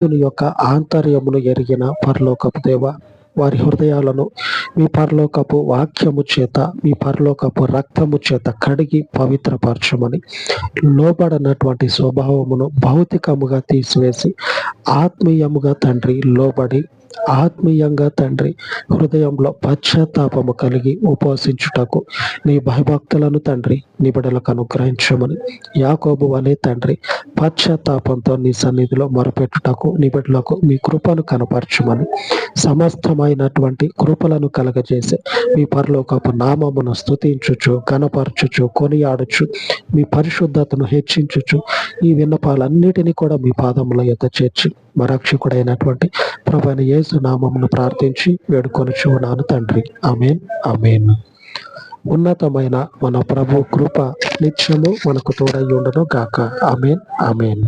దీని యొక్క ఆంతర్యమును ఎరిగిన పరలోకపు దేవ, వారి హృదయాలను మీ పరలోకపు వాక్యము చేత, మీ పరలోకపు రక్తము చేత కడిగి పవిత్రపరచమని, లోబడనటువంటి స్వభావమును భౌతికముగా తీసివేసి ఆత్మీయముగా తండ్రి లోబడి, ఆత్మీయంగా తండ్రి హృదయంలో పశ్చాత్తాపము కలిగి ఉపవసించుటకు నీ భయభక్తులను తండ్రి నీ బిడ్డలకు అనుగ్రహించమని, యాకోబు వలె తండ్రి పశ్చాత్తాపంతో నీ సన్నిధిలో మొరపెట్టుటకు నీ బిడ్డలకు మీ కృపను కనపరచమని, సమస్తమైనటువంటి కృపలను కలగజేసి మీ పరలోకపు నామమును స్తుతించుచు, కనపరచుచు, కొనియాడుచు, మీ పరిశుద్ధతను హెచ్చించుచు ఈ విన్నపాలన్నిటినీ కూడా మీ పాదముల యొద్ద చేర్చి మా రక్షకుడైనటువంటి ప్రభువైన యేసు నామమును ప్రార్థించి వేడుకొనుచున్నాను తండ్రి. ఆమేన్, ఆమేన్. ఉన్నతమైన మన ప్రభు కృప నిత్యము మనకు తోడై ఉండును గాక. ఆమేన్, ఆమేన్.